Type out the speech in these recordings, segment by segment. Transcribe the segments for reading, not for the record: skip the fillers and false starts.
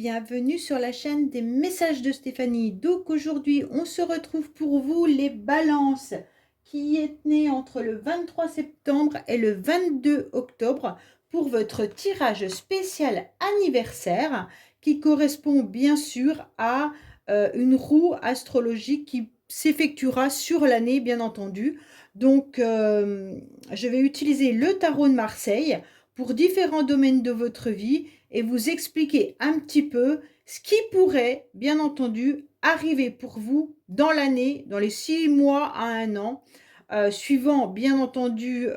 bienvenue sur la chaîne des messages de Stéphanie. Donc aujourd'hui, on se retrouve pour vous les balances qui est né entre le 23 septembre et le 22 octobre pour votre tirage spécial anniversaire qui correspond bien sûr à une roue astrologique qui s'effectuera sur l'année bien entendu. Donc je vais utiliser le tarot de Marseille pour différents domaines de votre vie et vous expliquer un petit peu ce qui pourrait, bien entendu, arriver pour vous dans l'année, dans les 6 mois à un an, suivant, bien entendu,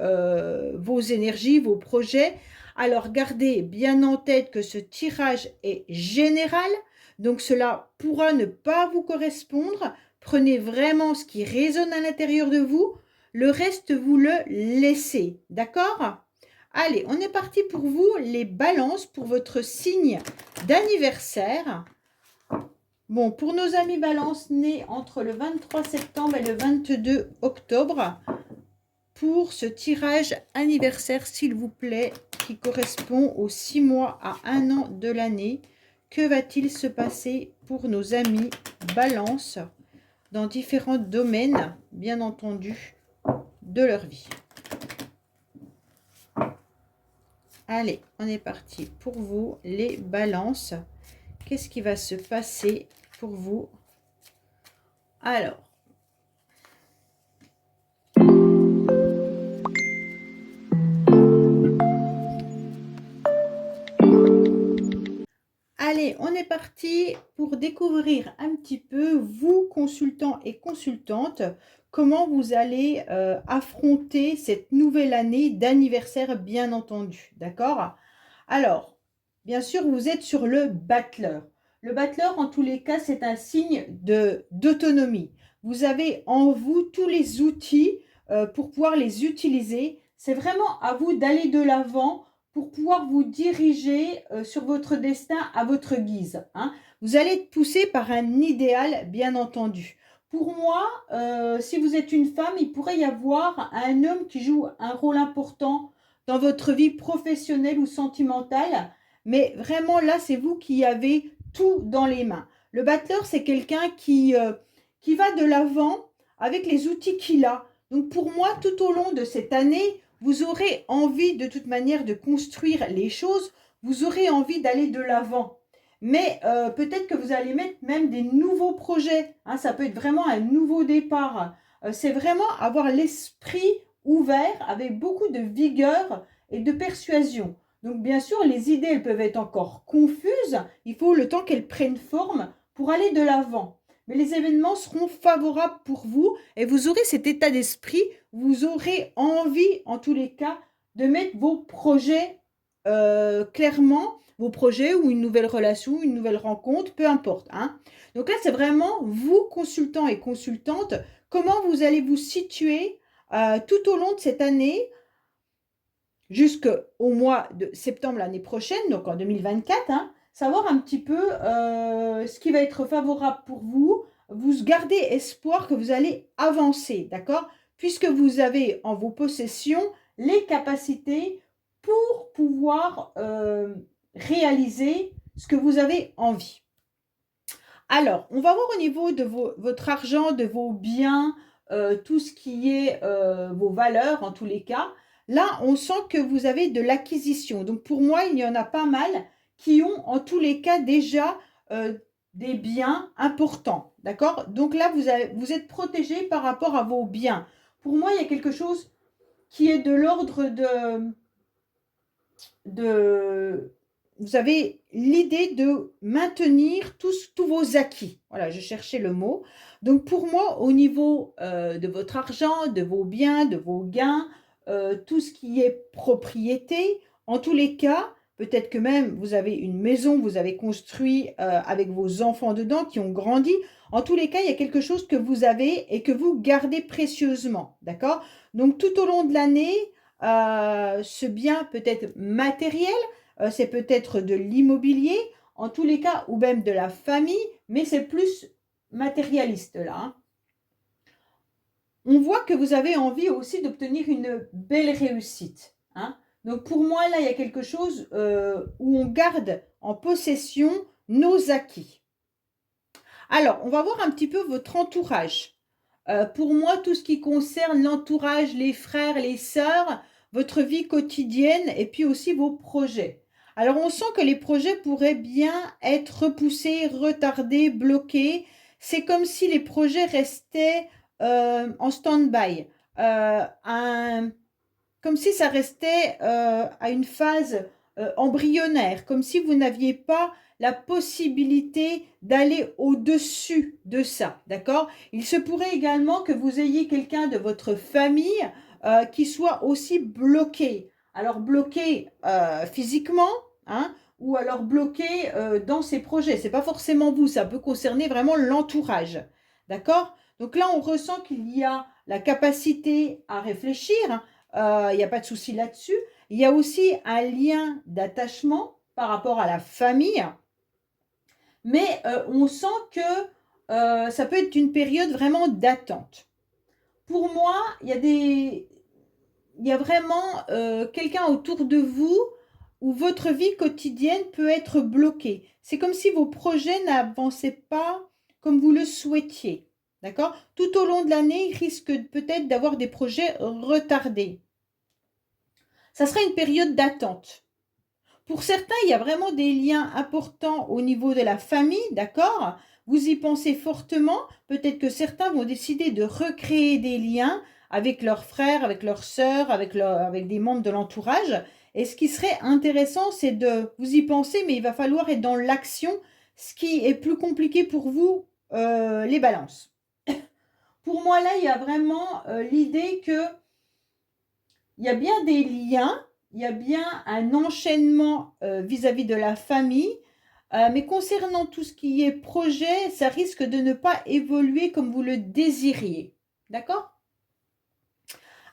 vos énergies, vos projets. Alors, gardez bien en tête que ce tirage est général, donc cela pourra ne pas vous correspondre. Prenez vraiment ce qui résonne à l'intérieur de vous, le reste, vous le laissez, d'accord ? Allez, on est parti pour vous, les balances, pour votre signe d'anniversaire. Bon, pour nos amis balances nés entre le 23 septembre et le 22 octobre, pour ce tirage anniversaire, s'il vous plaît, qui correspond aux 6 mois à 1 an de l'année, que va-t-il se passer pour nos amis balances dans différents domaines, bien entendu, de leur vie? Allez, on est parti pour vous, les balances. Qu'est-ce qui va se passer pour vous? Alors, allez, on est parti pour découvrir un petit peu, vous, consultants et consultantes, comment vous allez affronter cette nouvelle année d'anniversaire, bien entendu. D'accord? Alors, bien sûr, vous êtes sur le battleur. Le battleur, en tous les cas, c'est un signe d'autonomie. Vous avez en vous tous les outils pour pouvoir les utiliser. C'est vraiment à vous d'aller de l'avant pour pouvoir vous diriger sur votre destin à votre guise. Hein. Vous allez être poussé par un idéal, bien entendu. Pour moi, si vous êtes une femme, il pourrait y avoir un homme qui joue un rôle important dans votre vie professionnelle ou sentimentale, mais vraiment là, c'est vous qui avez tout dans les mains. Le battleur, c'est quelqu'un qui va de l'avant avec les outils qu'il a. Donc pour moi, tout au long de cette année, vous aurez envie de toute manière de construire les choses, vous aurez envie d'aller de l'avant. Mais peut-être que vous allez mettre même des nouveaux projets. Hein, ça peut être vraiment un nouveau départ. C'est vraiment avoir l'esprit ouvert avec beaucoup de vigueur et de persuasion. Donc bien sûr, les idées elles peuvent être encore confuses. Il faut le temps qu'elles prennent forme pour aller de l'avant. Mais les événements seront favorables pour vous et vous aurez cet état d'esprit, vous aurez envie, en tous les cas, de mettre vos projets clairement, vos projets ou une nouvelle relation, une nouvelle rencontre, peu importe. Hein. Donc là, c'est vraiment vous, consultants et consultantes, comment vous allez vous situer tout au long de cette année jusqu'au mois de septembre l'année prochaine, donc en 2024, hein, savoir un petit peu ce qui va être favorable pour vous. Vous gardez espoir que vous allez avancer, d'accord? Puisque vous avez en vos possessions les capacités pour pouvoir réaliser ce que vous avez envie. Alors, on va voir au niveau de votre argent, de vos biens, tout ce qui est vos valeurs en tous les cas. Là, on sent que vous avez de l'acquisition. Donc, pour moi, il y en a pas mal qui ont en tous les cas déjà des biens importants. D'accord? Donc là, vous êtes protégé par rapport à vos biens. Pour moi, il y a quelque chose qui est de l'ordre de vous avez l'idée de maintenir tous vos acquis. Voilà, je cherchais le mot. Donc pour moi, au niveau de votre argent, de vos biens, de vos gains, tout ce qui est propriété, en tous les cas, peut-être que même vous avez une maison, vous avez construit avec vos enfants dedans qui ont grandi. En tous les cas, il y a quelque chose que vous avez et que vous gardez précieusement. D'accord? Donc tout au long de l'année, ce bien peut être matériel, c'est peut-être de l'immobilier, en tous les cas, ou même de la famille, mais c'est plus matérialiste là. Hein. On voit que vous avez envie aussi d'obtenir une belle réussite. Hein. Donc pour moi, là, il y a quelque chose où on garde en possession nos acquis. Alors, on va voir un petit peu votre entourage. Pour moi, tout ce qui concerne l'entourage, les frères, les sœurs, votre vie quotidienne et puis aussi vos projets. Alors, on sent que les projets pourraient bien être repoussés, retardés, bloqués. C'est comme si les projets restaient en stand-by, comme si ça restait à une phase embryonnaire, comme si vous n'aviez pas la possibilité d'aller au-dessus de ça, d'accord? Il se pourrait également que vous ayez quelqu'un de votre famille qui soit aussi bloqué. Alors bloqué physiquement, hein, ou alors bloqué dans ses projets. C'est pas forcément vous, ça peut concerner vraiment l'entourage, d'accord? Donc là, on ressent qu'il y a la capacité à réfléchir, hein, il n'y a pas de souci là-dessus. Il y a aussi un lien d'attachement par rapport à la famille, mais on sent que ça peut être une période vraiment d'attente. Pour moi, il y a vraiment quelqu'un autour de vous où votre vie quotidienne peut être bloquée. C'est comme si vos projets n'avançaient pas comme vous le souhaitiez. D'accord? Tout au long de l'année, il risque peut-être d'avoir des projets retardés. Ça sera une période d'attente. Pour certains, il y a vraiment des liens importants au niveau de la famille, d'accord? Vous y pensez fortement. Peut-être que certains vont décider de recréer des liens avec leurs frères, avec leurs sœurs, avec des membres de l'entourage. Et ce qui serait intéressant, c'est de vous y penser, mais il va falloir être dans l'action, ce qui est plus compliqué pour vous, les balances. Pour moi, là, il y a vraiment l'idée que il y a bien des liens, il y a bien un enchaînement vis-à-vis de la famille, mais concernant tout ce qui est projet, ça risque de ne pas évoluer comme vous le désiriez. D'accord?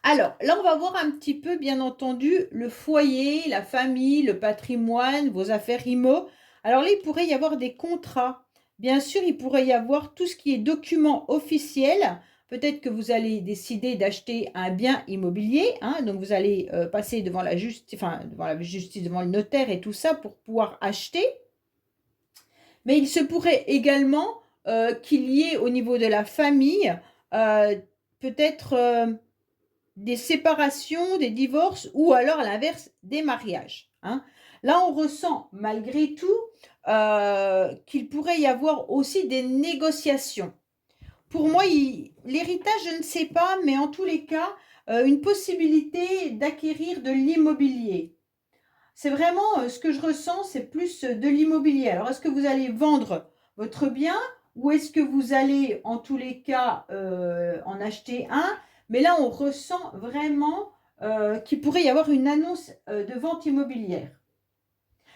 Alors, là, on va voir un petit peu, bien entendu, le foyer, la famille, le patrimoine, vos affaires IMO. Alors là, il pourrait y avoir des contrats. Bien sûr, il pourrait y avoir tout ce qui est documents officiels. Peut-être que vous allez décider d'acheter un bien immobilier, hein, donc vous allez passer devant la justice, devant le notaire et tout ça pour pouvoir acheter. Mais il se pourrait également qu'il y ait au niveau de la famille peut-être des séparations, des divorces ou alors à l'inverse des mariages, hein. Là, on ressent malgré tout qu'il pourrait y avoir aussi des négociations. Pour moi, l'héritage, je ne sais pas, mais en tous les cas, une possibilité d'acquérir de l'immobilier. C'est vraiment ce que je ressens, c'est plus de l'immobilier. Alors, est-ce que vous allez vendre votre bien ou est-ce que vous allez, en tous les cas, en acheter un? Mais là, on ressent vraiment qu'il pourrait y avoir une annonce de vente immobilière.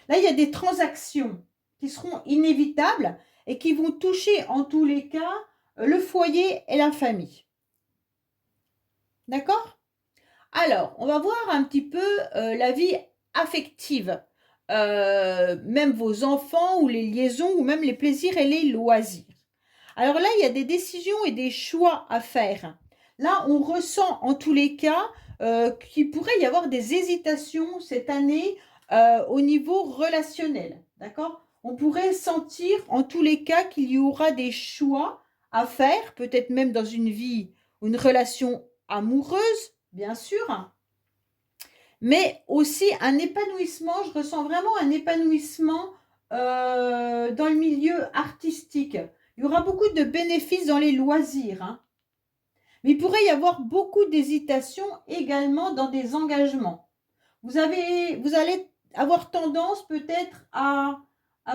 Là, il y a des transactions qui seront inévitables et qui vont toucher, en tous les cas, le foyer et la famille. D'accord? Alors, on va voir un petit peu la vie affective, même vos enfants ou les liaisons ou même les plaisirs et les loisirs. Alors là, il y a des décisions et des choix à faire. Là, on ressent en tous les cas qu'il pourrait y avoir des hésitations cette année au niveau relationnel. D'accord? On pourrait sentir en tous les cas qu'il y aura des choix à faire, peut-être même dans une vie ou une relation amoureuse, bien sûr, mais aussi un épanouissement. Je ressens vraiment un épanouissement dans le milieu artistique. Il y aura beaucoup de bénéfices dans les loisirs, hein. Mais il pourrait y avoir beaucoup d'hésitation également dans des engagements. Vous allez avoir tendance peut-être à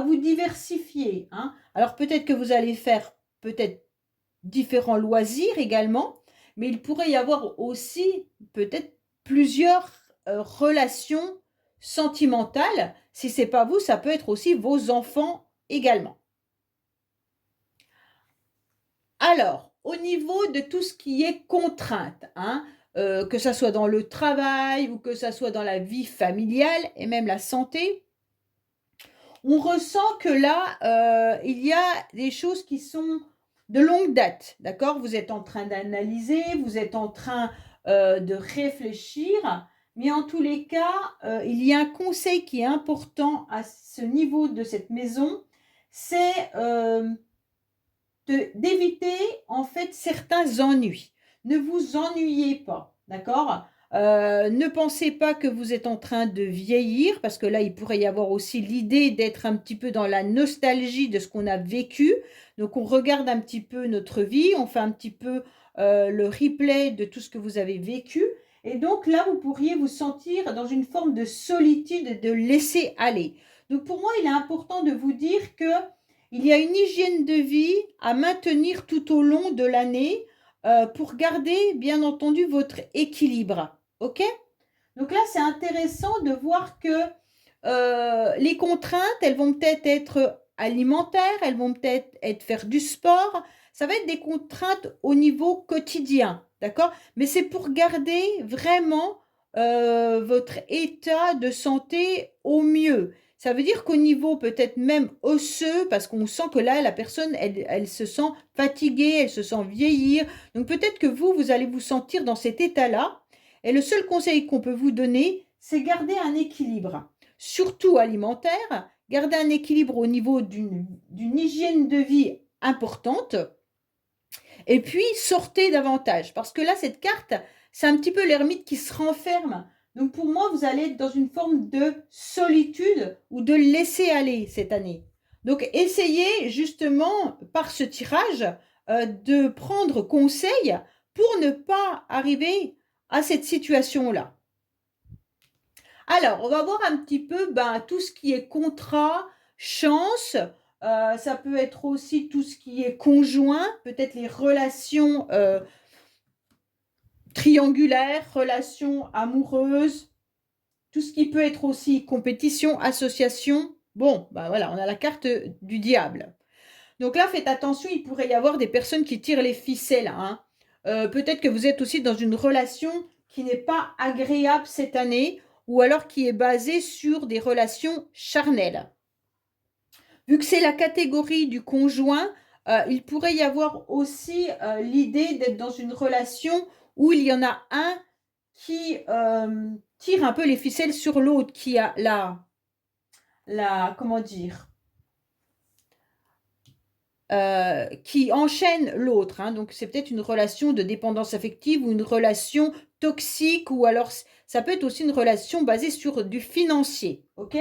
vous diversifier, hein. Alors peut-être que vous allez faire peut-être différents loisirs également, mais il pourrait y avoir aussi peut-être plusieurs relations sentimentales. Si ce n'est pas vous, ça peut être aussi vos enfants également. Alors, au niveau de tout ce qui est contrainte, hein, que ça soit dans le travail ou que ça soit dans la vie familiale et même la santé, on ressent que là, il y a des choses qui sont de longue date, d'accord? Vous êtes en train d'analyser, vous êtes en train de réfléchir, mais en tous les cas, il y a un conseil qui est important à ce niveau de cette maison, c'est d'éviter en fait certains ennuis. Ne vous ennuyez pas, d'accord? Ne pensez pas que vous êtes en train de vieillir, parce que là, il pourrait y avoir aussi l'idée d'être un petit peu dans la nostalgie de ce qu'on a vécu. Donc, on regarde un petit peu notre vie, on fait un petit peu le replay de tout ce que vous avez vécu. Et donc là, vous pourriez vous sentir dans une forme de solitude et de laisser aller. Donc, pour moi, il est important de vous dire que il y a une hygiène de vie à maintenir tout au long de l'année pour garder, bien entendu, votre équilibre. OK? Donc là, c'est intéressant de voir que les contraintes, elles vont peut-être être alimentaires, elles vont peut-être être faire du sport. Ça va être des contraintes au niveau quotidien, d'accord? Mais c'est pour garder vraiment votre état de santé au mieux. Ça veut dire qu'au niveau peut-être même osseux, parce qu'on sent que là, la personne, elle se sent fatiguée, elle se sent vieillir. Donc peut-être que vous allez vous sentir dans cet état-là. Et le seul conseil qu'on peut vous donner, c'est garder un équilibre, surtout alimentaire, garder un équilibre au niveau d'une hygiène de vie importante, et puis sortez davantage. Parce que là, cette carte, c'est un petit peu l'ermite qui se renferme. Donc pour moi, vous allez être dans une forme de solitude ou de laisser aller cette année. Donc essayez justement par ce tirage de prendre conseil pour ne pas arriver à cette situation-là. Alors, on va voir un petit peu tout ce qui est contrat, chance. Ça peut être aussi tout ce qui est conjoint, peut-être les relations triangulaires, relations amoureuses, tout ce qui peut être aussi compétition, association. Bon, voilà, on a la carte du diable. Donc là, faites attention, il pourrait y avoir des personnes qui tirent les ficelles, hein. Peut-être que vous êtes aussi dans une relation qui n'est pas agréable cette année, ou alors qui est basée sur des relations charnelles. Vu que c'est la catégorie du conjoint, il pourrait y avoir aussi l'idée d'être dans une relation où il y en a un qui tire un peu les ficelles sur l'autre, qui a comment dire, qui enchaîne l'autre, hein. Donc, c'est peut-être une relation de dépendance affective ou une relation toxique, ou alors ça peut être aussi une relation basée sur du financier. OK?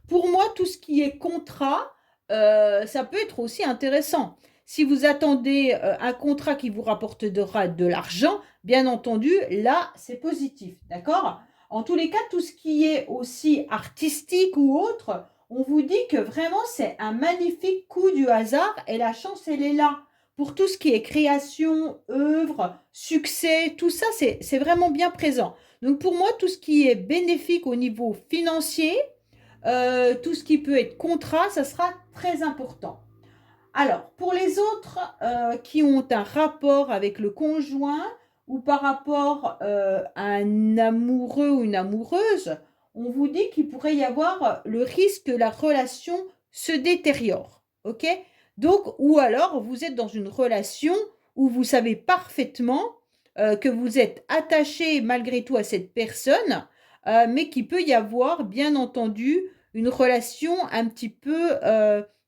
Pour moi, tout ce qui est contrat, ça peut être aussi intéressant. Si vous attendez un contrat qui vous rapportera de l'argent, bien entendu, là, c'est positif. D'accord? En tous les cas, tout ce qui est aussi artistique ou autre, on vous dit que vraiment c'est un magnifique coup du hasard et la chance, elle est là. Pour tout ce qui est création, œuvre, succès, tout ça, c'est vraiment bien présent. Donc pour moi, tout ce qui est bénéfique au niveau financier, tout ce qui peut être contrat, ça sera très important. Alors, pour les autres qui ont un rapport avec le conjoint ou par rapport à un amoureux ou une amoureuse, on vous dit qu'il pourrait y avoir le risque que la relation se détériore. OK? Donc, ou alors vous êtes dans une relation où vous savez parfaitement que vous êtes attaché malgré tout à cette personne, mais qu'il peut y avoir, bien entendu, une relation un petit peu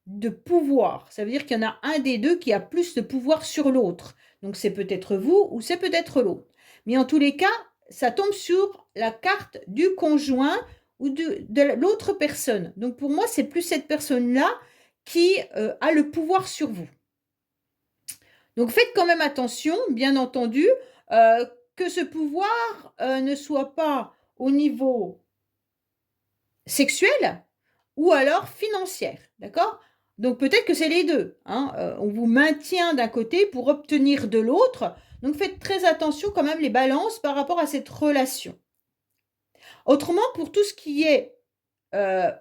de pouvoir. Ça veut dire qu'il y en a un des deux qui a plus de pouvoir sur l'autre. Donc c'est peut-être vous ou c'est peut-être l'autre. Mais en tous les cas, ça tombe sur la carte du conjoint ou de l'autre personne. Donc pour moi, c'est plus cette personne-là qui a le pouvoir sur vous. Donc faites quand même attention, bien entendu, que ce pouvoir ne soit pas au niveau sexuel ou alors financière, d'accord? Donc peut-être que c'est les deux, hein. On vous maintient d'un côté pour obtenir de l'autre. Donc faites très attention quand même les balances par rapport à cette relation. Autrement, pour tout ce qui est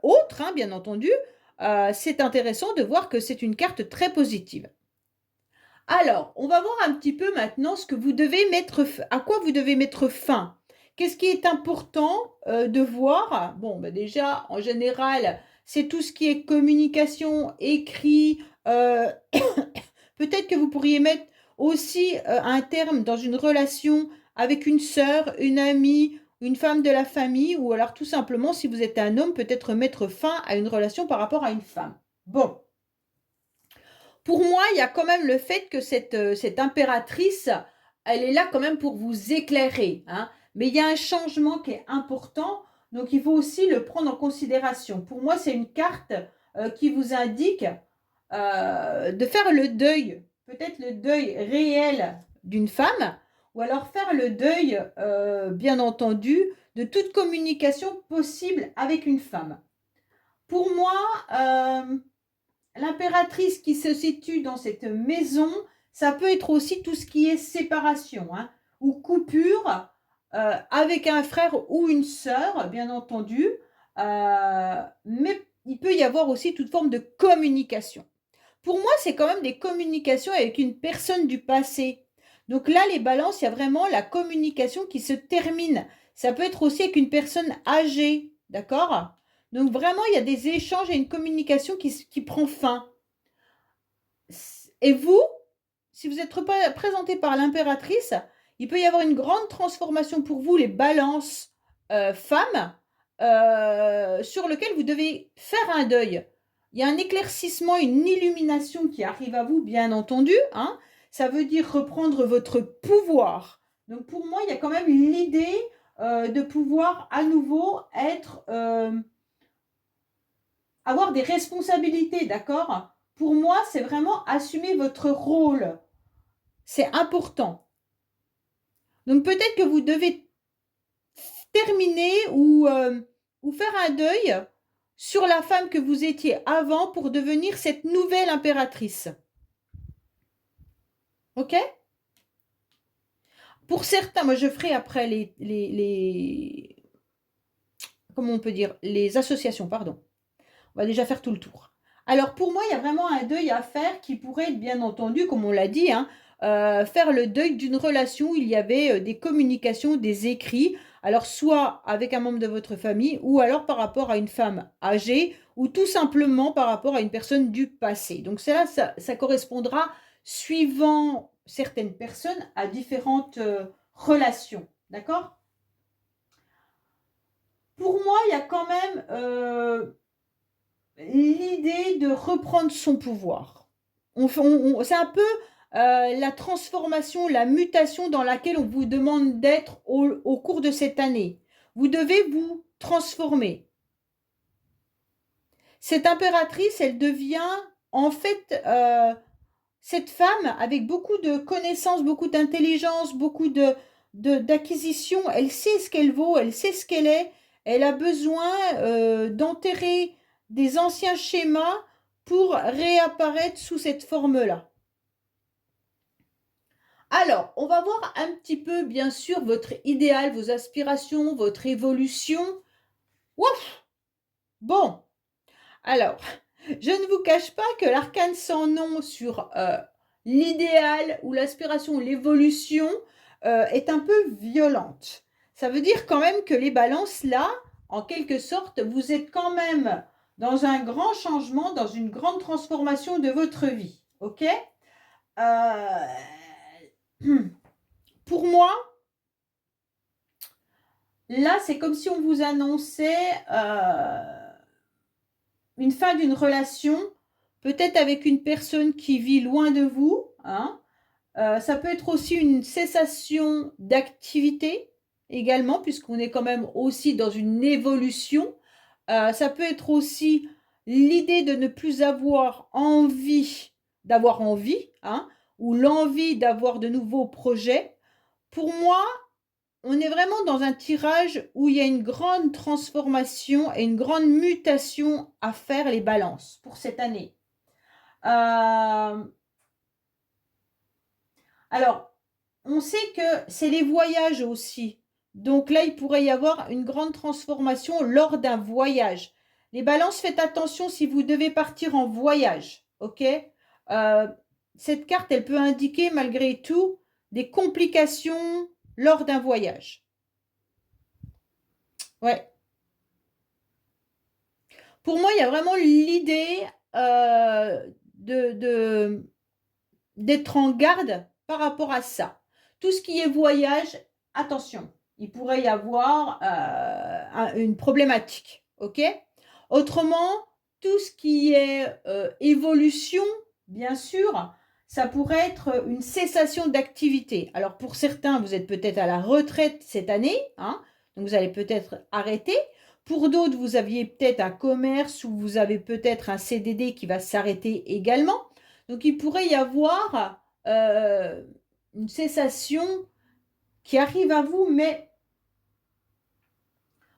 autre, hein, bien entendu, c'est intéressant de voir que c'est une carte très positive. Alors, on va voir un petit peu maintenant ce que vous devez mettre, à quoi vous devez mettre fin. Qu'est-ce qui est important de voir? Bon, déjà, en général, c'est tout ce qui est communication, écrit. Peut-être que vous pourriez mettre aussi un terme dans une relation avec une sœur, une amie, une femme de la famille, ou alors tout simplement, si vous êtes un homme, peut-être mettre fin à une relation par rapport à une femme. Bon. Pour moi, il y a quand même le fait que cette impératrice, elle est là quand même pour vous éclairer, hein. Mais il y a un changement qui est important, donc il faut aussi le prendre en considération. Pour moi, c'est une carte qui vous indique de faire le deuil, peut-être le deuil réel d'une femme, ou alors faire le deuil, bien entendu, de toute communication possible avec une femme. Pour moi, l'impératrice qui se situe dans cette maison, ça peut être aussi tout ce qui est séparation, hein, ou coupure avec un frère ou une sœur, bien entendu. Mais il peut y avoir aussi toute forme de communication. Pour moi, c'est quand même des communications avec une personne du passé. Donc là, les balances, il y a vraiment la communication qui se termine. Ça peut être aussi avec une personne âgée, d'accord? Donc vraiment, il y a des échanges et une communication qui prend fin. Et vous, si vous êtes représenté par l'impératrice, il peut y avoir une grande transformation pour vous, les balances femmes, sur lequel vous devez faire un deuil. Il y a un éclaircissement, une illumination qui arrive à vous, bien entendu, hein. Ça veut dire reprendre votre pouvoir. Donc pour moi, il y a quand même l'idée de pouvoir à nouveau être, avoir des responsabilités, d'accord? Pour moi, c'est vraiment assumer votre rôle. C'est important. Donc peut-être que vous devez terminer ou faire un deuil sur la femme que vous étiez avant pour devenir cette nouvelle impératrice. Ok? Pour certains, moi je ferai après comment on peut dire, les associations, pardon. On va déjà faire tout le tour. Alors pour moi, il y a vraiment un deuil à faire qui pourrait être bien entendu, comme on l'a dit, hein, faire le deuil d'une relation où il y avait des communications, des écrits, alors soit avec un membre de votre famille ou alors par rapport à une femme âgée ou tout simplement par rapport à une personne du passé. Donc ça, ça correspondra, suivant certaines personnes, à différentes relations. D'accord? Pour moi, il y a quand même l'idée de reprendre son pouvoir. C'est un peu la transformation, la mutation dans laquelle on vous demande d'être au cours de cette année. Vous devez vous transformer. Cette impératrice, elle devient en fait cette femme avec beaucoup de connaissances, beaucoup d'intelligence, beaucoup d'acquisition. Elle sait ce qu'elle vaut, elle sait ce qu'elle est. Elle a besoin d'enterrer des anciens schémas pour réapparaître sous cette forme-là. Alors, on va voir un petit peu, bien sûr, votre idéal, vos aspirations, votre évolution. Ouf! Bon, alors, je ne vous cache pas que l'arcane sans nom sur l'idéal ou l'aspiration ou l'évolution est un peu violente. Ça veut dire quand même que les balances, là, en quelque sorte, vous êtes quand même dans un grand changement, dans une grande transformation de votre vie. Ok? Euh, Pour moi, là, c'est comme si on vous annonçait une fin d'une relation, peut-être avec une personne qui vit loin de vous, hein. Ça peut être aussi une cessation d'activité également, puisqu'on est quand même aussi dans une évolution. Ça peut être aussi l'idée de ne plus d'avoir envie, hein, ou l'envie d'avoir de nouveaux projets. Pour moi, on est vraiment dans un tirage où il y a une grande transformation et une grande mutation à faire, les balances pour cette année. Alors, on sait que c'est les voyages aussi. Donc là, il pourrait y avoir une grande transformation lors d'un voyage. Les balances, faites attention si vous devez partir en voyage. Ok? Euh, cette carte, elle peut indiquer malgré tout des complications lors d'un voyage. Ouais. Pour moi, il y a vraiment l'idée d'être en garde par rapport à ça. Tout ce qui est voyage, attention, il pourrait y avoir une problématique. Ok? Autrement, tout ce qui est évolution bien sûr, ça pourrait être une cessation d'activité. Alors pour certains, vous êtes peut-être à la retraite cette année, hein, donc vous allez peut-être arrêter. Pour d'autres, vous aviez peut-être un commerce ou vous avez peut-être un CDD qui va s'arrêter également. Donc il pourrait y avoir une cessation qui arrive à vous, mais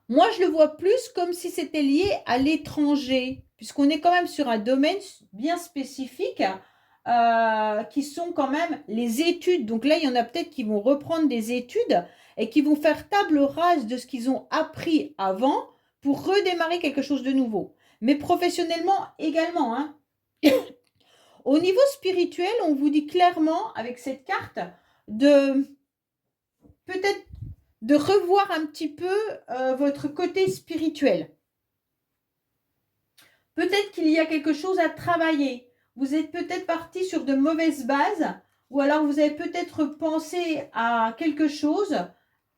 moi je le vois plus comme si c'était lié à l'étranger, puisqu'on est quand même sur un domaine bien spécifique qui sont quand même les études. Donc là, il y en a peut-être qui vont reprendre des études et qui vont faire table rase de ce qu'ils ont appris avant pour redémarrer quelque chose de nouveau. Mais professionnellement également, hein. Au niveau spirituel, on vous dit clairement avec cette carte de peut-être de revoir un petit peu votre côté spirituel. Peut-être qu'il y a quelque chose à travailler. Vous êtes peut-être parti sur de mauvaises bases ou alors vous avez peut-être pensé à quelque chose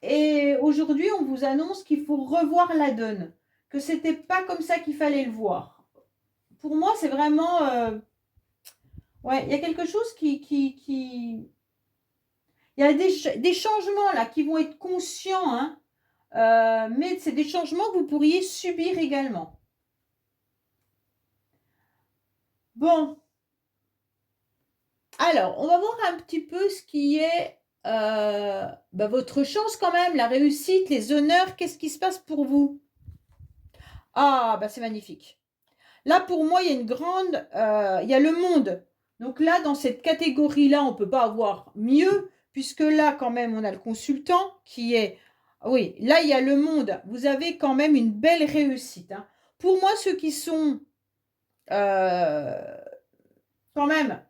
et aujourd'hui on vous annonce qu'il faut revoir la donne, que c'était pas comme ça qu'il fallait le voir. Pour moi, c'est vraiment ouais, il y a quelque chose qui... Il y a des changements là qui vont être conscients, hein, mais c'est des changements que vous pourriez subir également. Bon, alors, on va voir un petit peu ce qui est votre chance quand même, la réussite, les honneurs, qu'est-ce qui se passe pour vous? Ah, bah c'est magnifique. Là, pour moi, il y a une grande... il y a le monde. Donc là, dans cette catégorie-là, on ne peut pas avoir mieux, puisque là, quand même, on a le consultant qui est... Oui, là, il y a le monde. Vous avez quand même une belle réussite, hein. Pour moi, ceux qui sont quand même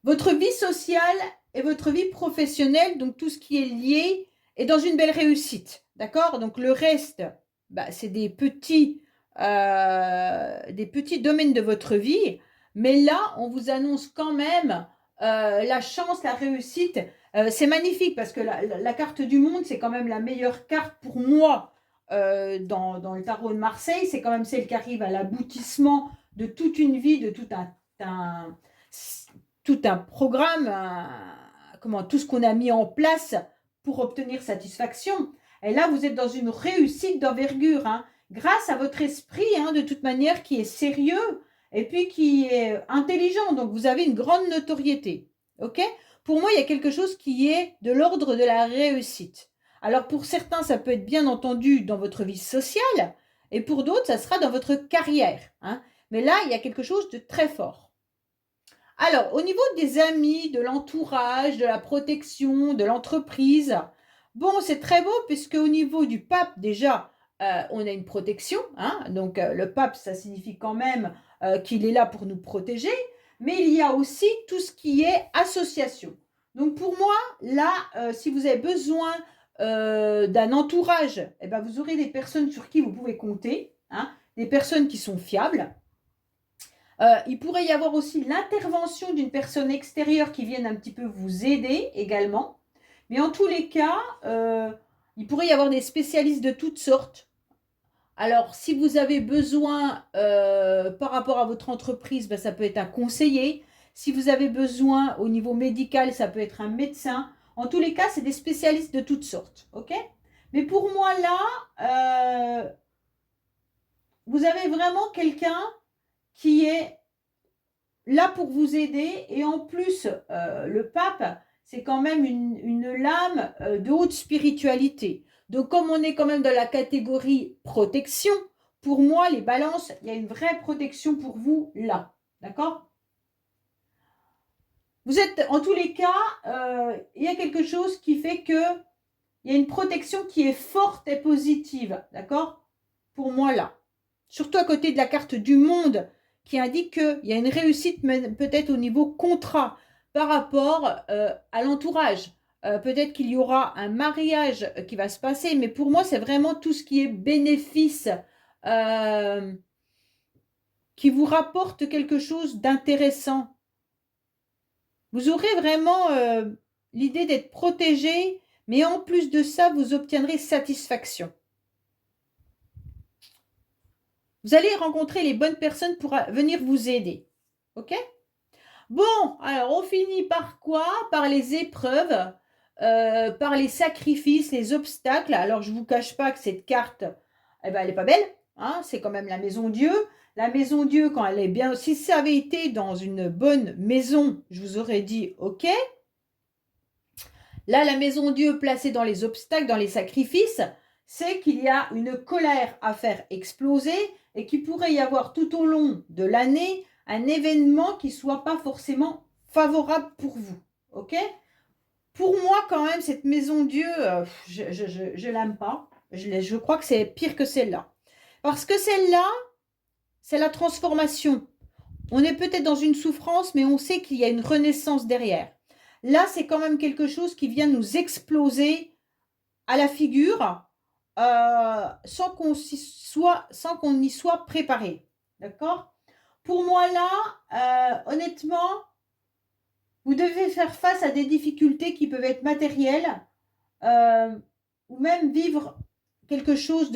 votre vie sociale et votre vie professionnelle, donc tout ce qui est lié, est dans une belle réussite. D'accord? Donc le reste, bah, c'est des petits domaines de votre vie. Mais là, on vous annonce quand même la chance, la réussite. C'est magnifique parce que la carte du monde, c'est quand même la meilleure carte pour moi dans le tarot de Marseille. C'est quand même celle qui arrive à l'aboutissement de toute une vie, de tout un programme, tout ce qu'on a mis en place pour obtenir satisfaction. Et là, vous êtes dans une réussite d'envergure, hein, grâce à votre esprit, hein, de toute manière, qui est sérieux et puis qui est intelligent. Donc, vous avez une grande notoriété. OK? Pour moi, il y a quelque chose qui est de l'ordre de la réussite. Alors, pour certains, ça peut être bien entendu dans votre vie sociale et pour d'autres, ça sera dans votre carrière, hein. Mais là, il y a quelque chose de très fort. Alors, au niveau des amis, de l'entourage, de la protection, de l'entreprise, bon, c'est très beau puisque au niveau du pape, déjà, on a une protection, hein, donc le pape, ça signifie quand même qu'il est là pour nous protéger, mais il y a aussi tout ce qui est association. Donc pour moi, là, si vous avez besoin d'un entourage, eh ben, vous aurez des personnes sur qui vous pouvez compter, hein, des personnes qui sont fiables. Il pourrait y avoir aussi l'intervention d'une personne extérieure qui vienne un petit peu vous aider également. Mais en tous les cas, il pourrait y avoir des spécialistes de toutes sortes. Alors, si vous avez besoin par rapport à votre entreprise, ben, ça peut être un conseiller. Si vous avez besoin au niveau médical, ça peut être un médecin. En tous les cas, c'est des spécialistes de toutes sortes. OK? Mais pour moi, là, vous avez vraiment quelqu'un qui est là pour vous aider. Et en plus, le pape, c'est quand même une lame de haute spiritualité. Donc, comme on est quand même dans la catégorie protection, pour moi, les balances, il y a une vraie protection pour vous là. D'accord? Vous êtes, en tous les cas, il y a quelque chose qui fait que il y a une protection qui est forte et positive. D'accord? Pour moi, là. Surtout à côté de la carte du monde qui indique qu'il y a une réussite peut-être au niveau contrat par rapport à l'entourage. Peut-être qu'il y aura un mariage qui va se passer, mais pour moi, c'est vraiment tout ce qui est bénéfice euh, qui vous rapporte quelque chose d'intéressant. Vous aurez vraiment l'idée d'être protégé, mais en plus de ça, vous obtiendrez satisfaction. Vous allez rencontrer les bonnes personnes pour venir vous aider. Ok? Bon, alors on finit par quoi? Par les épreuves, par les sacrifices, les obstacles. Alors je ne vous cache pas que cette carte, eh ben, elle n'est pas belle. Hein, c'est quand même la maison Dieu. La maison Dieu, quand elle est bien... Si ça avait été dans une bonne maison, je vous aurais dit ok. Là, la maison Dieu placée dans les obstacles, dans les sacrifices, c'est qu'il y a une colère à faire exploser et qu'il pourrait y avoir tout au long de l'année un événement qui ne soit pas forcément favorable pour vous. Ok? Pour moi, quand même, cette maison Dieu, je l'aime pas. Je crois que c'est pire que celle-là. Parce que celle-là, c'est la transformation. On est peut-être dans une souffrance, mais on sait qu'il y a une renaissance derrière. Là, c'est quand même quelque chose qui vient nous exploser à la figure sans qu'on y soit préparé. D'accord? Pour moi, là, honnêtement, vous devez faire face à des difficultés qui peuvent être matérielles euh, ou même vivre quelque chose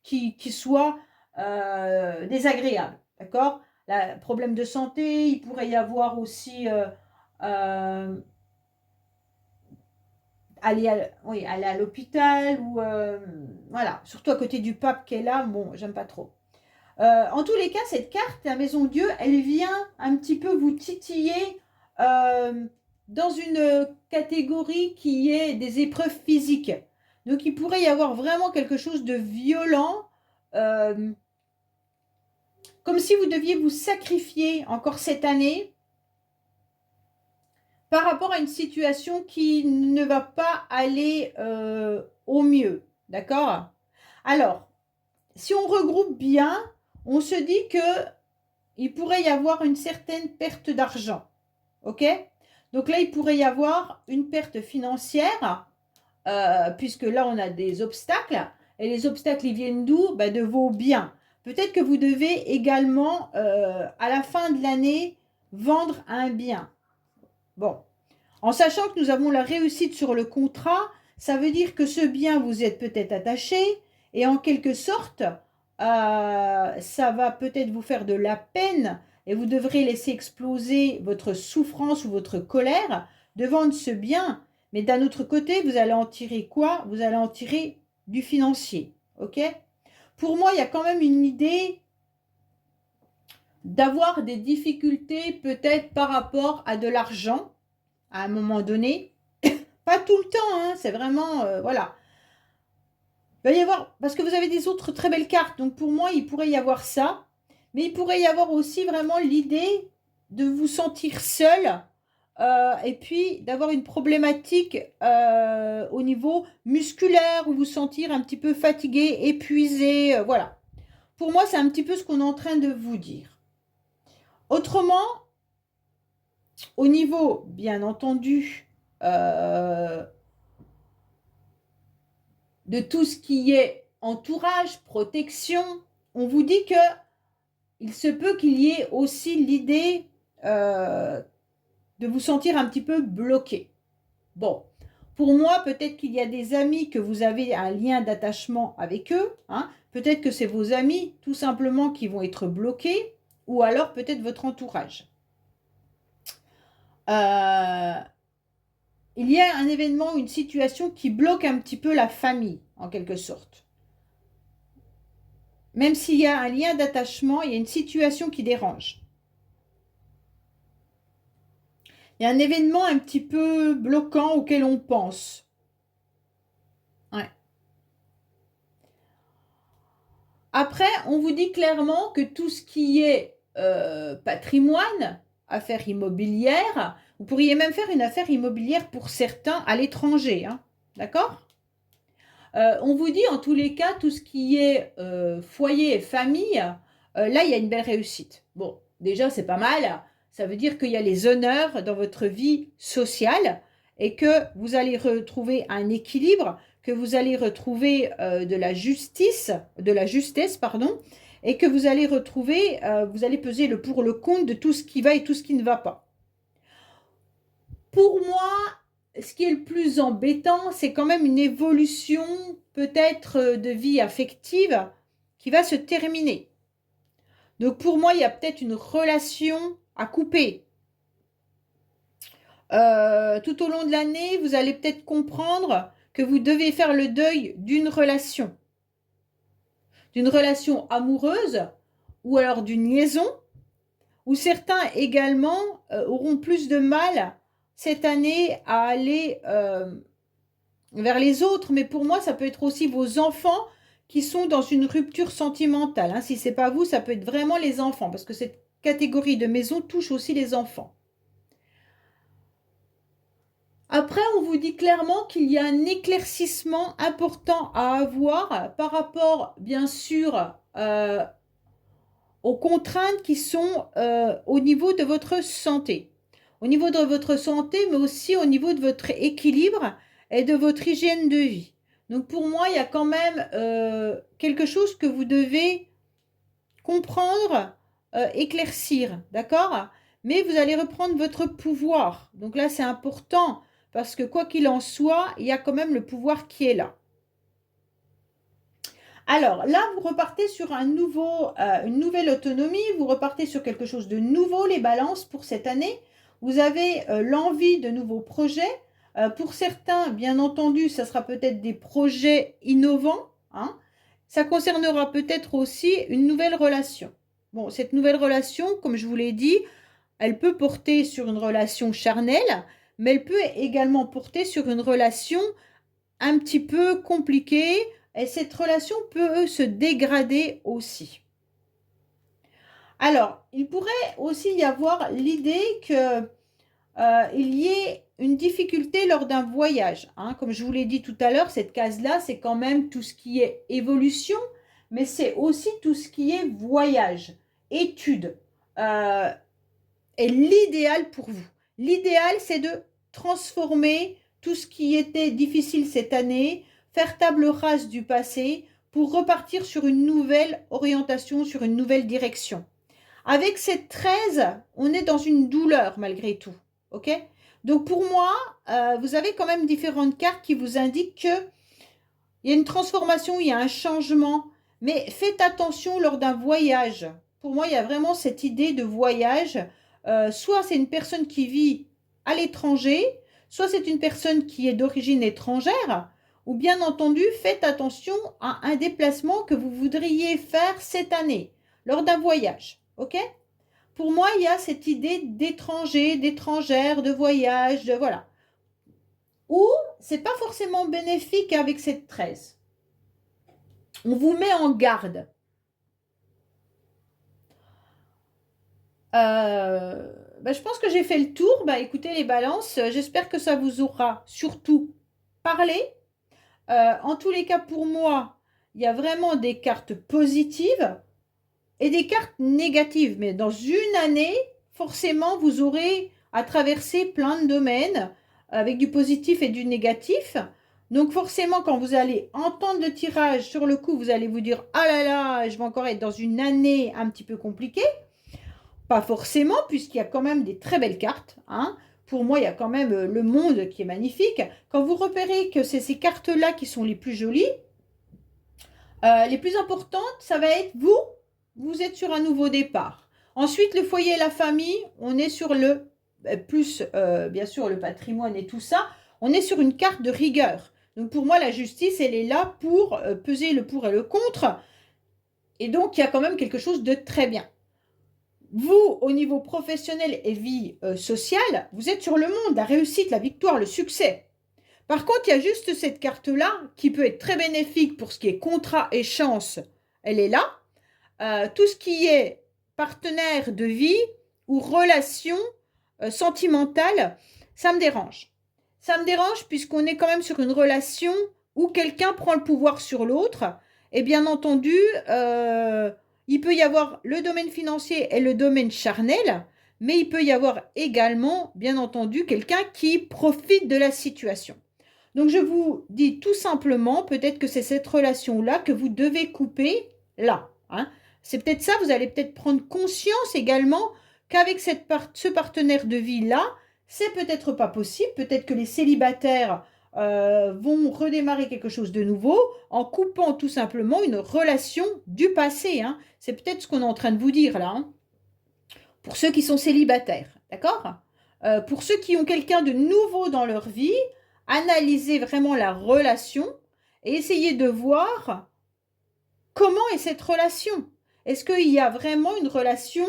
qui soit désagréable. D'accord? Problème de santé, il pourrait y avoir aussi euh, aller à l'hôpital ou voilà, surtout à côté du pape qui est là, bon, j'aime pas trop. En tous les cas, cette carte, la Maison Dieu, elle vient un petit peu vous titiller euh, dans une catégorie qui est des épreuves physiques. Donc, il pourrait y avoir vraiment quelque chose de violent, euh, comme si vous deviez vous sacrifier encore cette année par rapport à une situation qui ne va pas aller au mieux. D'accord? Alors, si on regroupe bien, on se dit que il pourrait y avoir une certaine perte d'argent. OK? Donc là, il pourrait y avoir une perte financière, puisque là, on a des obstacles. Et les obstacles, ils viennent d'où? Ben, de vos biens. Peut-être que vous devez également, à la fin de l'année, vendre un bien. Bon. En sachant que nous avons la réussite sur le contrat, ça veut dire que ce bien, vous êtes peut-être attaché et en quelque sorte, ça va peut-être vous faire de la peine et vous devrez laisser exploser votre souffrance ou votre colère devant ce bien. Mais d'un autre côté, vous allez en tirer quoi? Vous allez en tirer du financier. OK? Pour moi, il y a quand même une idée d'avoir des difficultés peut-être par rapport à de l'argent à un moment donné. Pas tout le temps, hein, c'est vraiment, voilà. Il va y avoir, parce que vous avez des autres très belles cartes, donc pour moi, il pourrait y avoir ça, mais il pourrait y avoir aussi vraiment l'idée de vous sentir seul et puis d'avoir une problématique au niveau musculaire ou vous sentir un petit peu fatigué, épuisé, voilà. Pour moi, c'est un petit peu ce qu'on est en train de vous dire. Autrement, au niveau, bien entendu, euh, de tout ce qui est entourage, protection, on vous dit que il se peut qu'il y ait aussi l'idée de vous sentir un petit peu bloqué. Bon, pour moi, peut-être qu'il y a des amis que vous avez un lien d'attachement avec eux. Hein. Peut-être que c'est vos amis tout simplement qui vont être bloqués ou alors peut-être votre entourage. Euh, il y a un événement, une situation qui bloque un petit peu la famille, en quelque sorte. Même s'il y a un lien d'attachement, il y a une situation qui dérange. Il y a un événement un petit peu bloquant auquel on pense. Ouais. Après, on vous dit clairement que tout ce qui est patrimoine, affaires immobilières, vous pourriez même faire une affaire immobilière pour certains à l'étranger. Hein. D'accord? On vous dit en tous les cas, tout ce qui est foyer et famille, là, il y a une belle réussite. Bon, déjà, c'est pas mal. Ça veut dire qu'il y a les honneurs dans votre vie sociale et que vous allez retrouver un équilibre, que vous allez retrouver de la justesse, pardon, et que vous allez retrouver, vous allez peser le pour le contre de tout ce qui va et tout ce qui ne va pas. Pour moi, ce qui est le plus embêtant, c'est quand même une évolution peut-être de vie affective qui va se terminer. Donc pour moi, il y a peut-être une relation à couper. Tout au long de l'année, vous allez peut-être comprendre que vous devez faire le deuil d'une relation amoureuse ou alors d'une liaison, où certains également auront plus de mal cette année à aller vers les autres, mais pour moi, ça peut être aussi vos enfants qui sont dans une rupture sentimentale. Hein. Si ce n'est pas vous, ça peut être vraiment les enfants, parce que cette catégorie de maison touche aussi les enfants. Après, on vous dit clairement qu'il y a un éclaircissement important à avoir par rapport, bien sûr, aux contraintes qui sont au niveau de votre santé. Au niveau de votre santé, mais aussi au niveau de votre équilibre et de votre hygiène de vie. Donc pour moi, il y a quand même quelque chose que vous devez comprendre, éclaircir, d'accord? Mais vous allez reprendre votre pouvoir. Donc là, c'est important parce que quoi qu'il en soit, il y a quand même le pouvoir qui est là. Alors là, vous repartez sur une nouvelle autonomie, vous repartez sur quelque chose de nouveau, les balances pour cette année. Vous avez l'envie de nouveaux projets. Pour certains, bien entendu, ça sera peut-être des projets innovants. Hein. Ça concernera peut-être aussi une nouvelle relation. Bon, cette nouvelle relation, comme je vous l'ai dit, elle peut porter sur une relation charnelle, mais elle peut également porter sur une relation un petit peu compliquée, et cette relation peut se dégrader aussi. Alors, il pourrait aussi y avoir l'idée que il y ait une difficulté lors d'un voyage. Hein. Comme je vous l'ai dit tout à l'heure, cette case-là, c'est quand même tout ce qui est évolution, mais c'est aussi tout ce qui est voyage, études. Et l'idéal pour vous. L'idéal, c'est de transformer tout ce qui était difficile cette année, faire table rase du passé pour repartir sur une nouvelle orientation, sur une nouvelle direction. Avec cette 13, on est dans une douleur malgré tout. Ok? Donc pour moi, vous avez quand même différentes cartes qui vous indiquent qu'il y a une transformation, il y a un changement. Mais faites attention lors d'un voyage. Pour moi, il y a vraiment cette idée de voyage. Soit c'est une personne qui vit à l'étranger, soit c'est une personne qui est d'origine étrangère, ou bien entendu, faites attention à un déplacement que vous voudriez faire cette année, lors d'un voyage. Ok? Pour moi, il y a cette idée d'étranger, d'étrangère, de voyage, de voilà. Ou c'est pas forcément bénéfique avec cette 13. On vous met en garde. Je pense que j'ai fait le tour. Écoutez les balances, j'espère que ça vous aura surtout parlé. En tous les cas, pour moi, il y a vraiment des cartes positives et des cartes négatives. Mais dans une année, forcément, vous aurez à traverser plein de domaines avec du positif et du négatif. Donc forcément, quand vous allez entendre le tirage, sur le coup, vous allez vous dire « Ah là là, je vais encore être dans une année un petit peu compliquée ». Pas forcément, puisqu'il y a quand même des très belles cartes. Hein. Pour moi, il y a quand même le monde qui est magnifique. Quand vous repérez que c'est ces cartes-là qui sont les plus jolies, les plus importantes, ça va être vous. Vous êtes sur un nouveau départ. Ensuite, le foyer et la famille, on est sur le plus, bien sûr, le patrimoine et tout ça. On est sur une carte de rigueur. Donc pour moi, la justice, elle est là pour peser le pour et le contre. Et donc, il y a quand même quelque chose de très bien. Vous, au niveau professionnel et vie sociale, vous êtes sur le monde, la réussite, la victoire, le succès. Par contre, il y a juste cette carte-là qui peut être très bénéfique pour ce qui est contrat et chance. Elle est là. Tout ce qui est partenaire de vie ou relation sentimentale, ça me dérange. Ça me dérange puisqu'on est quand même sur une relation où quelqu'un prend le pouvoir sur l'autre. Et bien entendu, il peut y avoir le domaine financier et le domaine charnel, mais il peut y avoir également, bien entendu, quelqu'un qui profite de la situation. Donc je vous dis tout simplement, peut-être que c'est cette relation-là que vous devez couper là. Hein. C'est peut-être ça, vous allez peut-être prendre conscience également qu'avec ce partenaire de vie-là, c'est peut-être pas possible. Peut-être que les célibataires vont redémarrer quelque chose de nouveau en coupant tout simplement une relation du passé, hein. C'est peut-être ce qu'on est en train de vous dire là, hein. Pour ceux qui sont célibataires, d'accord? Pour ceux qui ont quelqu'un de nouveau dans leur vie, analysez vraiment la relation et essayez de voir comment est cette relation. Est-ce qu'il y a vraiment une relation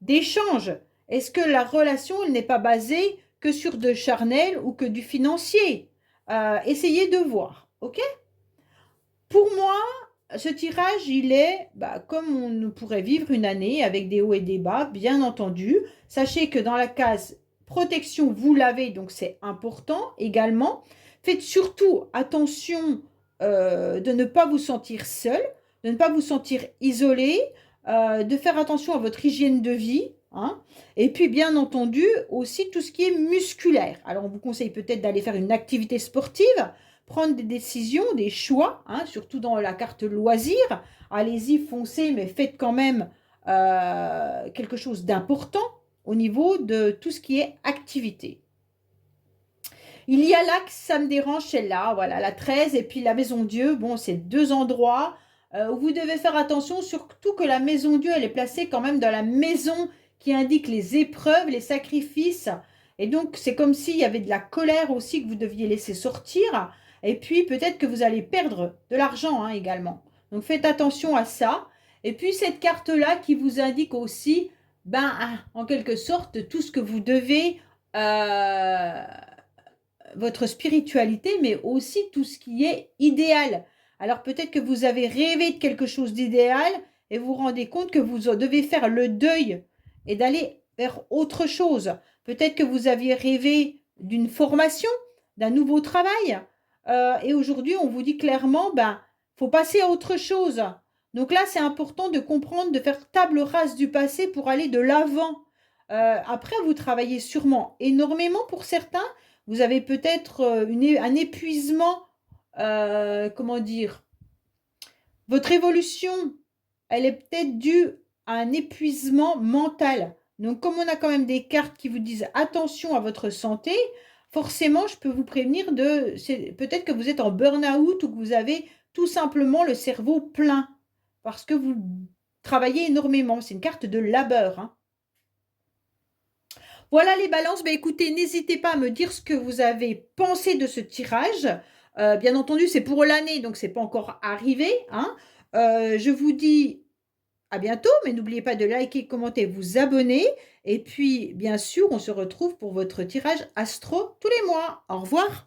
d'échange? Est-ce que la relation elle n'est pas basée que sur de charnel ou que du financier? Essayez de voir, ok? Pour moi, ce tirage, il est comme on pourrait vivre une année avec des hauts et des bas, bien entendu. Sachez que dans la case protection, vous l'avez, donc c'est important également. Faites surtout attention de ne pas vous sentir seul, de ne pas vous sentir isolé, de faire attention à votre hygiène de vie, hein. Et puis, bien entendu, aussi tout ce qui est musculaire. Alors, on vous conseille peut-être d'aller faire une activité sportive, prendre des décisions, des choix, hein, surtout dans la carte loisir. Allez-y, foncez, mais faites quand même quelque chose d'important au niveau de tout ce qui est activité. Il y a l'axe, ça me dérange, celle-là, voilà, la 13 et puis la maison Dieu. Bon, c'est deux endroits où vous devez faire attention, surtout que la maison Dieu, elle est placée quand même dans la maison qui indique les épreuves, les sacrifices. Et donc, c'est comme s'il y avait de la colère aussi que vous deviez laisser sortir. Et puis, peut-être que vous allez perdre de l'argent hein, également. Donc, faites attention à ça. Et puis, cette carte-là qui vous indique aussi, en quelque sorte, tout ce que vous devez... votre spiritualité, mais aussi tout ce qui est idéal. Alors peut-être que vous avez rêvé de quelque chose d'idéal et vous vous rendez compte que vous devez faire le deuil et d'aller vers autre chose. Peut-être que vous aviez rêvé d'une formation, d'un nouveau travail, et aujourd'hui on vous dit clairement, faut passer à autre chose. Donc là, c'est important de comprendre, de faire table rase du passé pour aller de l'avant. Après, vous travaillez sûrement énormément pour certains, vous avez peut-être un épuisement, comment dire, votre évolution, elle est peut-être due à un épuisement mental. Donc, comme on a quand même des cartes qui vous disent attention à votre santé, forcément, je peux vous prévenir peut-être que vous êtes en burn-out ou que vous avez tout simplement le cerveau plein parce que vous travaillez énormément. C'est une carte de labeur, hein. Voilà les balances. Écoutez, n'hésitez pas à me dire ce que vous avez pensé de ce tirage. Bien entendu, c'est pour l'année, donc c'est pas encore arrivé, hein. Je vous dis à bientôt, mais n'oubliez pas de liker, commenter, vous abonner. Et puis, bien sûr, on se retrouve pour votre tirage astro tous les mois. Au revoir.